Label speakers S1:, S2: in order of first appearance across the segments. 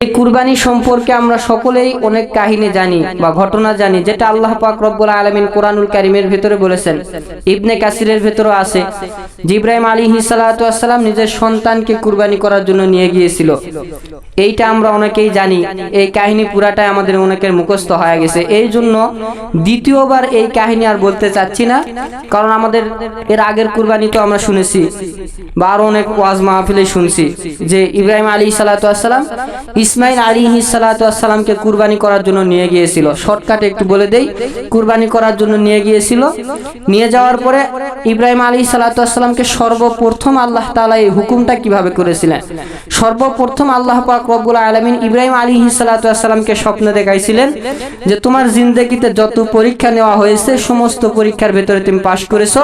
S1: এই কুরবানি সম্পর্কে আমরা সকলেই অনেক কাহিনী জানি বা ঘটনা জানি, যেটা আল্লাহ পাক রব্বুল আলামিন কোরআনুল কারীমের ভিতরে বলেছেন। ইবনে কাসিরের ভিতরে আছে যে ইব্রাহিম আলাইহিস সালাতু ওয়াস সালাম নিজের সন্তানকে কুরবানি করার জন্য নিয়ে গিয়েছিল। এইটা আমরা অনেকেই জানি, এই কাহিনী পুরাটাই আমাদের অনেকের মুখস্থ হয়ে গেছে। এই জন্য দ্বিতীয়বার এই কাহিনী আর বলতে চাচ্ছি না, কারণ আমাদের এর আগের কুরবানি তো আমরা শুনেছি বা আরো অনেক ওয়াজ মাহফিলে শুনছি যে ইব্রাহিম আলাইহিস সালাতু ওয়াস সালাম ইসমাইল আলাইহিস সালাতু ওয়াস সালামকে কুরবানি করার জন্য নিয়ে গিয়েছিল। শর্টকাটে একটু বলে দেই, কুরবানি করার জন্য নিয়ে গিয়েছিল। নিয়ে যাওয়ার পরে ইব্রাহিম আলাইহিস সালাতু ওয়াস সালামকে সর্বপ্রথম আল্লাহ তাআলা এই হুকুমটা কিভাবে করেছিলেন। সর্বপ্রথম আল্লাহ পাক রব্বুল আলামিন ইব্রাহিম আলাইহিস সালাতু ওয়াস সালামকে স্বপ্নে দেখাইছিলেন যে তোমার জিন্দেগিতে যত পরীক্ষা নেওয়া হয়েছে সমস্ত পরীক্ষার ভিতরে তুমি পাশ করেছো,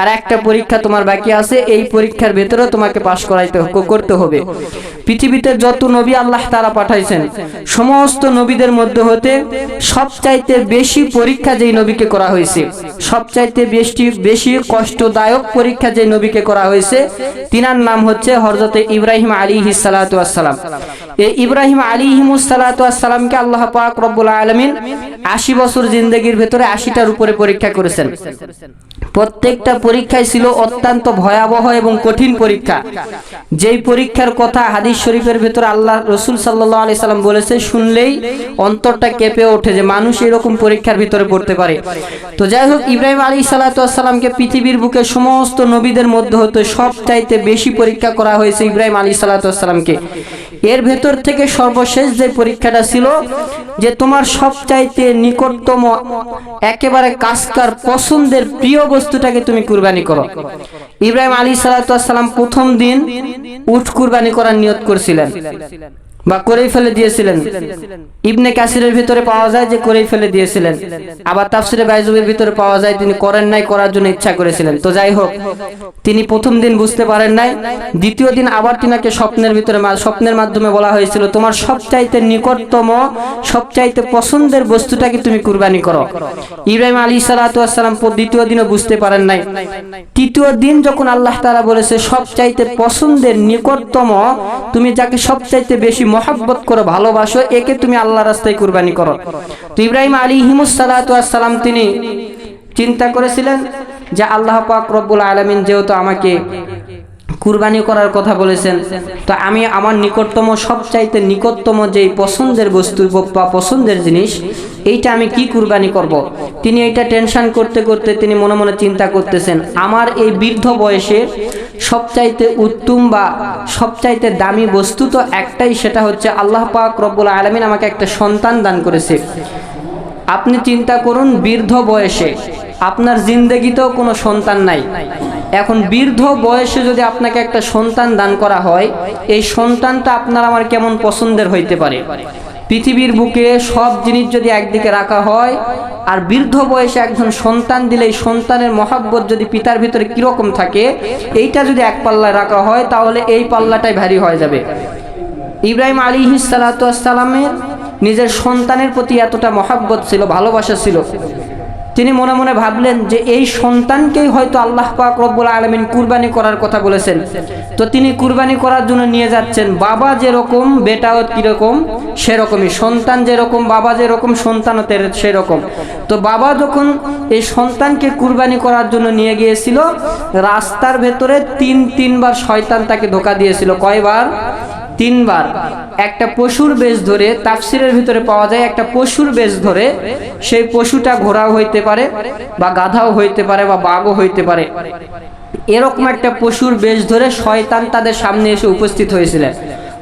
S1: আর একটা পরীক্ষা তোমার বাকি আছে, এই পরীক্ষার ভিতরে তোমাকে পাশ করতে হবে। পৃথিবীতে যত নবী আল্লাহ তাআলা পাঠাইছেন সমস্ত নবীদের মধ্যে হতে সবচাইতে বেশি পরীক্ষা যেই নবীকে করা হয়েছে, সবচাইতে বেশি কষ্টদায়ক পরীক্ষা যেই নবীকে করা হয়েছে, তিনার নাম হচ্ছে হযরত ইব্রাহিম আলাইহিস সালাতু ওয়াস সালাম। এই ইব্রাহিম আলাইহিস সালাতু ওয়াস সালামকে আল্লাহ পাক রব্বুল আলামিন 80 বছর জিন্দেগির ভিতরে 80টার উপরে পরীক্ষা করেছেন। প্রত্যেকটা পরীক্ষাই ছিল অত্যন্ত ভয়াবহ এবং কঠিন পরীক্ষা। যেই পরীক্ষার কথা হাদিস শরীফের ভিতরে আল্লাহ রাসূল সাল্লাল্লাহু আলাইহি সাল্লাম বলেছে, শুনলেই অন্তরটা কেঁপে ওঠে যে মানুষ এরকম পরীক্ষার ভিতরে পড়তে পারে। তো যাই হোক, ইব্রাহিম আলাইহিস সালাতু ওয়াস সালামকে পৃথিবীর বুকে সমস্ত নবীদের মধ্যে হতে সবচাইতে বেশি পরীক্ষা করা হয়েছে ইব্রাহিম আলাইহিস সালাতু ওয়াস সালামকে। এর ভেতর থেকে সর্বশেষ যে পরীক্ষাটা ছিল যে তোমার সবচাইতে নিকটতম একেবারে কাছকার পছন্দের প্রিয় বস্তুটাকে তুমি কুরবানি করো। ইব্রাহিম আলাইহিস সালাতু ওয়াস সালাম প্রথম দিন উট কুরবানি করার নিয়ত করেছিলেন বা করেই ফেলে দিয়েছিলেন। ইবনে কাসিরের ভিতরে পাওয়া যায় যে করেই ফেলে দিয়েছিলেন, আবার তাফসিরে বাইজুবের ভিতরে পাওয়া যায় তিনি করেন নাই, করার জন্য ইচ্ছা করেছিলেন। তো যাই হোক, তিনি প্রথম দিন বুঝতে পারেন নাই। দ্বিতীয় দিন আবার তিনাকে স্বপ্নের মাধ্যমে বলা হয়েছিল তোমার সবচাইতে নিকটতম সবচাইতে পছন্দের বস্তুটাকে তুমি কুরবানি করো। ইব্রাহিম আলাইহিস সালাতু ওয়াস সালাম দ্বিতীয় দিনও বুঝতে পারেন নাই। তৃতীয় দিন যখন আল্লাহ তাআলা বলেছে সবচাইতে পছন্দের নিকটতম, তুমি যাকে সবচাইতে বেশি মহব্বত করো, ভালোবাসো, একে তুমি আল্লাহর রাস্তায় কুরবানি করো। তো ইব্রাহিম আলাইহিস সালাতু ওয়াস সালাম তিনি চিন্তা করেছিলেন যে আল্লাহ পাক রব্বুল আলামিন যেহেতু আমাকে কুরবানি করার কথা বলেছেন, তো আমি আমার নিকটতম সবচাইতে নিকটতম যেই পছন্দের বস্তু বা পছন্দের জিনিস, এইটা আমি কি কুরবানি করব। তিনি এইটা টেনশন করতে করতে তিনি মনে মনে চিন্তা করতেছেন আমার এই বৃদ্ধ বয়সে সবচাইতে উত্তম বা সবচাইতে দামি বস্তু তো একটাই, সেটা হচ্ছে আল্লাহ পাক রব্বুল আলামিন আমাকে একটা সন্তান দান করেছে। আপনি চিন্তা করুন, বৃদ্ধ বয়সে আপনার জিন্দেগিতেও কোনো সন্তান নাই, এখন বৃদ্ধ বয়সে যদি আপনাকে একটা সন্তান দান করা হয়, এই সন্তানটা আপনার আমার কেমন পছন্দের হইতে পারে। পৃথিবীর বুকে সব জিনিস যদি একদিকে রাখা হয় আর বৃদ্ধ বয়সে একজন সন্তান দিলে এই সন্তানের মহব্বত যদি পিতার ভিতরে কিরকম থাকে, এইটা যদি এক পাল্লায় রাখা হয় তাহলে এই পাল্লাটাই ভারী হয়ে যাবে। ইব্রাহিম আলাইহিস সালাতু ওয়াস সালামের নিজের সন্তানের প্রতি এতটা মহব্বত ছিল, ভালোবাসা ছিল, তিনি মনে মনে ভাবলেন যে এই সন্তানকেই হয়তো আল্লাহ পাক রব্বুল আলামিন কুরবানি করার কথা বলেছেন। তো তিনি কুরবানি করার জন্য নিয়ে যাচ্ছেন। বাবা যেরকম বেটাও কিরকম সেরকমই, সন্তান যেরকম বাবা যেরকম সন্তানও সেরকম। তো বাবা যখন এই সন্তানকে কুরবানি করার জন্য নিয়ে গিয়েছিল, রাস্তার ভেতরে তিনবার শয়তান তাকে ধোঁকা দিয়েছিল। কয়বার? 3 বার। একটা পশুর বেশ ধরে, তাফসিরের ভিতরে পাওয়া যায় একটা পশুর বেশ ধরে, সেই পশুটা ঘোড়াও হইতে পারে বা গাধাও হইতে পারে বা বাঘও হইতে পারে, এরকম একটা পশুর বেশ ধরে শয়তান তাদের সামনে এসে উপস্থিত হয়েছিলেন।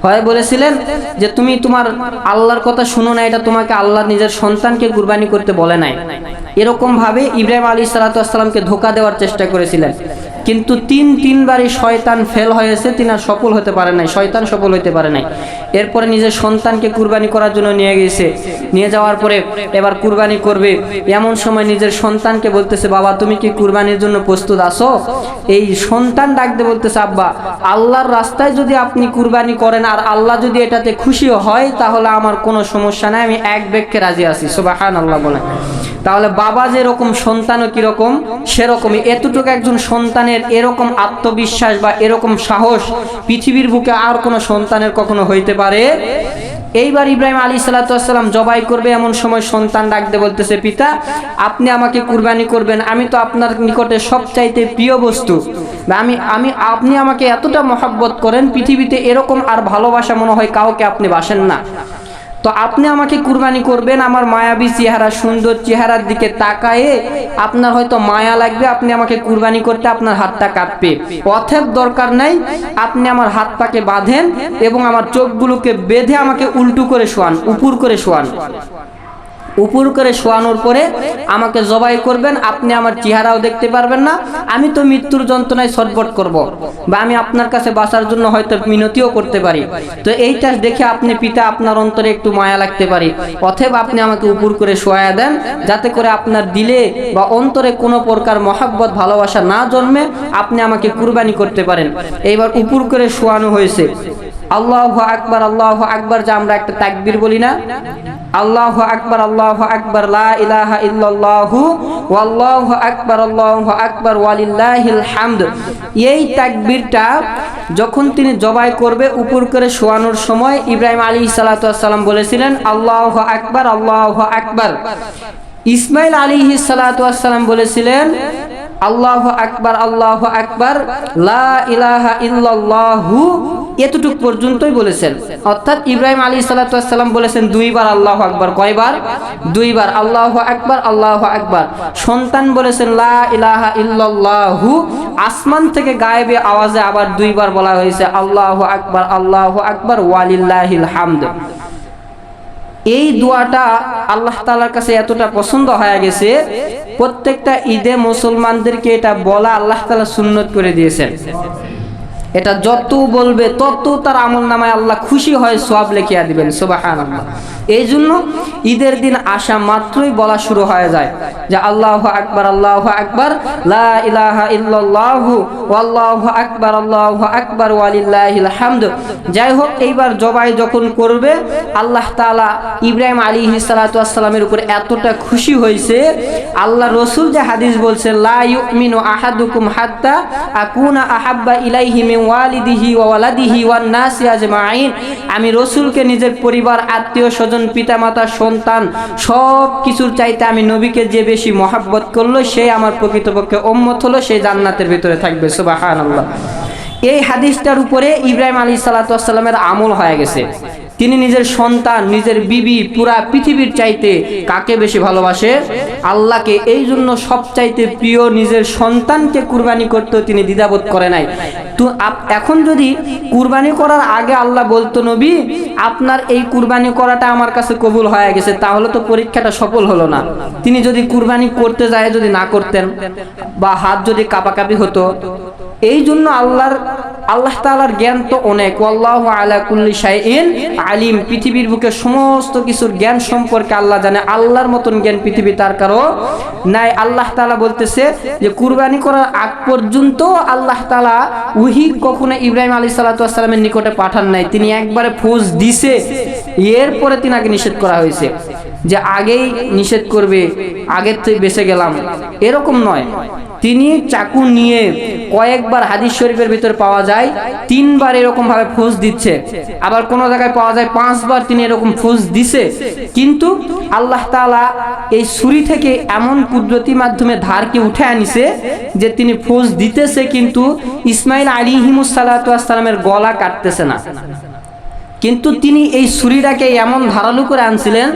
S1: হয় বলেছিলেন যে তুমি তোমার আল্লাহর কথা শুনো না, এটা তোমাকে আল্লাহ নিজের সন্তানকে কুরবানি করতে বলে নাই। এরকম ভাবে ইব্রাহিম আলাইহিস সালাতু ওয়াস সালামকে ধোঁকা দেওয়ার চেষ্টা করেছিলেন, কিন্তু তিনবারই শয়তান ফেল হয়েছে, তিনি আর সফল হতে পারে নাই, শয়তান সফল হতে পারে নাই। এরপরে নিজের সন্তানকে কুরবানি করার জন্য নিয়ে গেছে। নিয়ে যাওয়ার পরে এবার কুরবানি করবে, এমন সময় নিজের সন্তানকে বলতেছে বাবা তুমি কি কুরবানির জন্য প্রস্তুত আছো? এই সন্তান ডাকতে বলতেছে আব্বা আল্লাহর রাস্তায় যদি আপনি কুরবানি করেন আর আল্লাহ যদি এটাতে খুশি হয় তাহলে আমার কোনো সমস্যা নাই, আমি এক ব্যক্তি রাজি আছি। সুবহানাল্লাহ বলেন। তাহলে বাবা যেরকম সন্তানও কিরকম সেরকমই। এতটুকু একজন সন্তানের এরকম আত্মবিশ্বাস বা এরকম সাহস পৃথিবীর বুকে আর কোনো সন্তানের কখনো হইতে পারে এইবার ইব্রাহিম আলাইহিস সালাতু ওয়াস সালাম জবাই করবে, এমন সময় সন্তান ডাকতে বলতেছে, পিতা আপনি আমাকে কুরবানি করবেন, আমি তো আপনার নিকটে সবচাইতে প্রিয় বস্তু, আপনি আমাকে এতটা মহব্বত করেন, পৃথিবীতে এরকম আর ভালোবাসা মনে হয় কাউকে আপনি বাসেন না, তো আপনি আমাকে কুরবানি করবেন। আমার মায়াবী চেহারা, সুন্দর চেহারার দিকে তাকায়ে আপনার হয়তো মায়া লাগবে, আপনি আমাকে কুরবানি করতে আপনার হাতটা কাঁপবে, অথেব দরকার নাই, আপনি আমার হাত পাকে বাঁধেন এবং আমার চোখগুলোকে বেঁধে আমাকে উল্টো করে শোয়ান, উপর করে শোয়ান, উপর করে শোয়ানোর পরে আমাকে জবাই করবেন, আপনি আমার চেহারাও দেখতে পারবেন না, আমি তো মৃত্যুর যন্ত্রণায় ছটফট করব, বা আমি আপনার কাছে বাঁচার জন্য হয়তো মিনতিও করতে পারি, তো এইটা দেখে আপনি পিতা আপনার অন্তরে একটু মায়া লাগতে পারে, অথবা আপনি আমাকে উপর করে শোয়া দেন, যাতে করে আপনার দিলে বা অন্তরে কোনো প্রকার মহাব্বত ভালোবাসা না জন্মে, আপনি আমাকে কুরবানি করতে পারেন। এইবার উপর করে শোয়ানো হয়েছে। আল্লাহু আকবার, আল্লাহু আকবার, যা আমরা একটা তাকবীর বলি না, আল্লাহু আকবার, আল্লাহু আকবার, লা ইলাহা ইল্লাল্লাহু ওয়াল্লাহু আকবার ওয়ালিল্লাহিল হামদ, এই তাকবীরটা যখন তিনি জবাই করবে উপর করে শোয়ানোর সময় ইব্রাহিম আলাইহিস সালাতু ওয়াস সালাম বলেছিলেন আল্লাহু আকবার, আল্লাহু আকবার। ইসমাইল আলাইহিস সালাতু ওয়াস সালাম বলেছিলেন আল্লাহু আকবার, আল্লাহু আকবার, লা ইলাহা ইল্লাল্লাহু, এতটুক পর্যন্তই বলেছেন। অর্থাৎ ইব্রাহিম আলাইহিস সালাতু ওয়াস সালাম বলেছেন দুইবার আল্লাহু আকবার, কয়বার? দুইবার, আল্লাহু আকবার, আল্লাহু আকবার। সন্তান বলেছেন লা ইলাহা ইল্লাল্লাহু, আসমান থেকে গায়েবে আওয়াজে আবার দুইবার বলা হয়েছে আল্লাহু আকবার, আল্লাহু আকবার ওয়ালিল্লাহিল হামদ। এই দোয়াটা আল্লাহ তাআলার কাছে এতটা পছন্দ হয়ে গেছে, প্রত্যেকটা ঈদে মুসলমানদেরকে এটা বলা আল্লাহ তাআলা সুন্নত করে দিয়েছেন। এটা যত বলবে তত তার আমলনামায় আল্লাহ খুশি হয়, সওয়াব লিখিয়ে দিবেন, সুবহানাল্লাহ। এই জন্য ঈদের দিন আসা মাত্রই বলা শুরু হয়ে যায় যে আল্লাহু আকবার, আল্লাহু আকবার, লা ইলাহা ইল্লাল্লাহু ওয়াল্লাহু আকবার ওয়ালিল্লাহিল হামদ। যাই হোক, এইবার জবাই যখন করবে আল্লাহ তাআলা ইব্রাহিম আলাইহিস সালাতু ওয়াস সালামের উপর এতটা খুশি হয়েছে, আল্লাহ রাসূল যে হাদিস বলছে লা ইউমিনু আহাদুকুম হাত্তা আকুনা আহাব্বা ইলাইহি মিন ওয়ালিদিহি ওয়া ওয়ালাদিহি ওয়ান নাসি আজমাইন, আমি রাসূলকে নিজের পরিবার, আত্মীয় স্বজন, পিতামাতা, সন্তান সব কিছুর চাইতে আমি নবীকে যে বেশি মহব্বত করলো সে আমার প্রকৃতপক্ষে উম্মত হলো, সে জান্নাতের ভিতরে থাকবে, সুবহানাল্লাহ। এই হাদিসটার উপরে ইব্রাহিম আলাইহিস সালাতু ওয়াস সালামের আমল হয়ে গেছে। তিনি নিজের সন্তান, নিজের বিবি, পুরা পৃথিবীর চাইতে কাকে বেশি ভালোবাসে? আল্লাহকে। এই জন্য সবচাইতে প্রিয় নিজের সন্তানকে কুরবানি করতেও তিনি দ্বিধাবোধ করে নাই। তো এখন যদি কুরবানি করার আগে আল্লাহ বলতো নবী আপনার এই কুরবানি করাটা আমার কাছে কবুল হয়ে গেছে, তাহলে তো পরীক্ষাটা সফল হলো না। তিনি যদি কুরবানি করতে যায় যদি না করতেন, বা হাত যদি কাঁপাকাঁপি হতো, এই জন্য আল্লাহ তাআলার জ্ঞান তো অনেক, ওয়াল্লাহু আলা কুল্লি শাইইন আলিম, পৃথিবীর বুকে সমস্ত কিছুর জ্ঞান সম্পর্কে আল্লাহ জানে, আল্লাহর মতন জ্ঞান পৃথিবী তার কারো নাই। আল্লাহ তাআলা বলতেছে যে কুরবানি করার আগ পর্যন্ত আল্লাহ তাআলা ওহী কখনো ইব্রাহিম আলাইহিস সালাতু ওয়াস সালামের নিকটে পাঠান নাই, তিনি একবারে ফৌজ দিছে, এরপরে তিনাকে নিষেধ করা হয়েছে যে আগেই নিষেধ করবে, আগের থেকে বেঁচে গেলাম, এরকম নয়। তিনি চাকু নিয়ে কয়েকবার হাদিস শরীফের ভিতর পাওয়া যায় 3 বার এরকম ভাবে ফৌজ দিচ্ছে, আবার কোন জায়গায় পাওয়া যায় 5 বার তিনি এরকম ফৌজ দিছে। কিন্তু আল্লাহ তাআলা এই ছুরি থেকে এমন কুদরতি মাধ্যমে ধারকে উঠে আনিছে যে তিনি ফৌজ দিতেছে কিন্তু ইসমাইল আলাইহিমুস সালাতু ওয়াস সালামের গলা কাটতেছে না। কিন্তু তিনি এই ছুরিটাকে এমন ধারালো করে আনছিলেন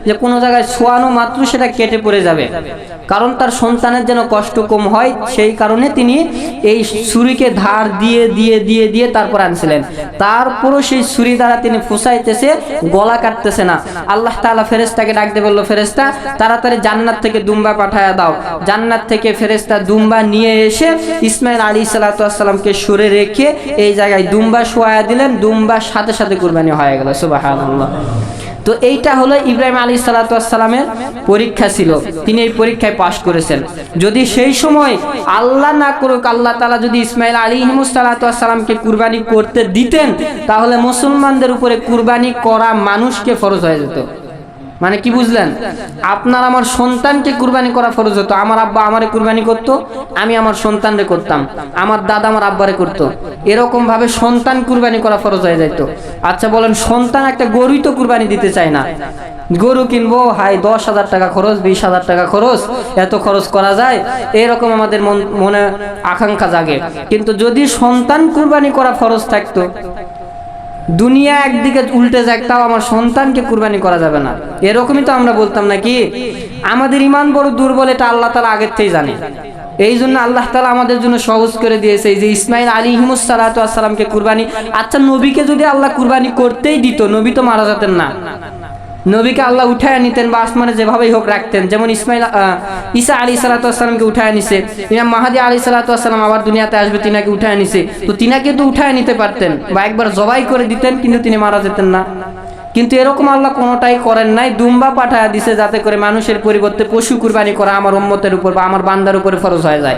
S1: যে কোনো জায়গায় ছোঁয়ানো মাত্র সেটা কেটে পড়ে যাবে, কারণ তার সন্তানের যেন কষ্ট কম হয়, সেই কারণে তিনি এই ছুরিকে ধার দিয়ে দিয়ে দিয়ে দিয়ে তারপর আনছিলেন। তারপরও সেই ছুরি দ্বারা তিনি ফুসাইতেছে, গলা কাটতেছে না। আল্লাহ তাআলা ফেরেশতাকে ডাকতে বলল, ফেরেশতা তাড়াতাড়ি জান্নাত থেকে দুম্বা পাঠায়া দাও। জান্নাত থেকে ফেরেশতা দুম্বা নিয়ে এসে ইসমাইল আলাইহিস সালাতু ওয়াস সালামকে সরে রেখে এই জায়গায় দুম্বা শোয়া দিলেন, দুম্বার সাথে সাথে কুরবানি হয়ে গেল, সুবহানাল্লাহ। তো এইটা হলো ইব্রাহিম আলাইহিস সালাতু ওয়াস সালামের পরীক্ষা ছিল, তিনি এই পরীক্ষায় পাশ করেছেন। যদি সেই সময় আল্লাহ না করুক, আল্লাহ তাআলা যদি ইসমাইল আলাইহিস সালাতু ওয়াস সালামকে কুরবানি করতে দিতেন, তাহলে মুসলমানদের উপরে কুরবানি করা মানুষকে ফরজ হয়ে যেত। মানে কি বুঝলেন? আপনার আমার সন্তানকে কুরবানি করা ফরজ হতো। আমার আব্বা আমারে কুরবানি করতো, আমি আমার সন্তানরে করতাম, আমার দাদা আমার আব্বারে করতো, এরকম ভাবে সন্তান কুরবানি করা ফরজ হয়ে যেত। আচ্ছা বলেন, সন্তান একটা গরুই তো কুরবানি দিতে চায় না। গরু কিনবো, হাই 10,000 টাকা খরচ, 20,000 টাকা খরচ, এত খরচ করা যায়, এরকম আমাদের মনে আকাঙ্ক্ষা জাগে। কিন্তু যদি সন্তান কুরবানি করা ফরজ থাকতো, দুনিয়া একদিকে উল্টে যাক, তাও আমার সন্তানকে কুরবানি করা যাবে না, এরকমই তো আমরা বলতাম নাকি? আমাদের ইমান বড় দুর্বল, এটা আল্লাহ তাআলা আগের থেকেই জানে। এই জন্য আল্লাহ তাআলা আমাদের জন্য সহজ করে দিয়েছে যে ইসমাইল আলাইহিস সালাতু ওয়াস সালামকে কুরবানি। আচ্ছা, নবীকে যদি আল্লাহ কুরবানি করতেই দিত, নবী তো মারা যেতেন না। নবীকে আল্লাহ উঠায় নিতেন বা আসমানে যেভাবেই হোক রাখতেন। যেমন ঈসা আলাইহিস সালাতু ওয়াস সালামকে উঠায় নিছে, ইমাম মাহদী আলাইহিস সালাতু ওয়াস সালাম আবার দুনিয়াতে আসবে, তিনাকে উঠায় নিছে, তো তিনাকে তো উঠায় নিতে পারতেন বা একবার জবাই করে দিতেন, কিন্তু তিনি মারা যেতেন না। কিন্তু এরকম আল্লাহ কোনোটাই করেন নাই, দুম্বা পাঠায় দিছে যাতে করে মানুষের পরিবর্তে পশু কুরবানি করা আমার উম্মতের উপর বা আমার বান্দার উপরে ফরজ হয়ে যায়।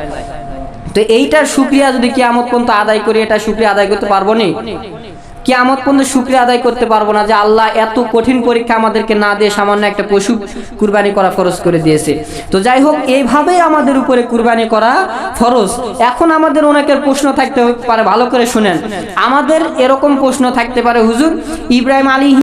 S1: তো এইটার শুকরিয়া যদি কিয়ামত পর্যন্ত আদায় করি, এটা শুকরিয়া আদায় করতে পারবো না। কিয়ামত পর্যন্ত শুকরিয়া আদায় করতে পারবো না যে আল্লাহ এত কঠিন পরীক্ষা আমাদেরকে না দিয়ে সামান্য একটা পশু কুরবানি করা ফরজ করে দিয়েছে। তো যাই হোক, এইভাবেই আমাদের উপরে কুরবানি করা ফরজ। এখন আমাদের অনেকের প্রশ্ন থাকতে পারে, ভালো করে শুনেন, আমাদের এরকম প্রশ্ন থাকতে পারে, হুজুর ইব্রাহিম আলী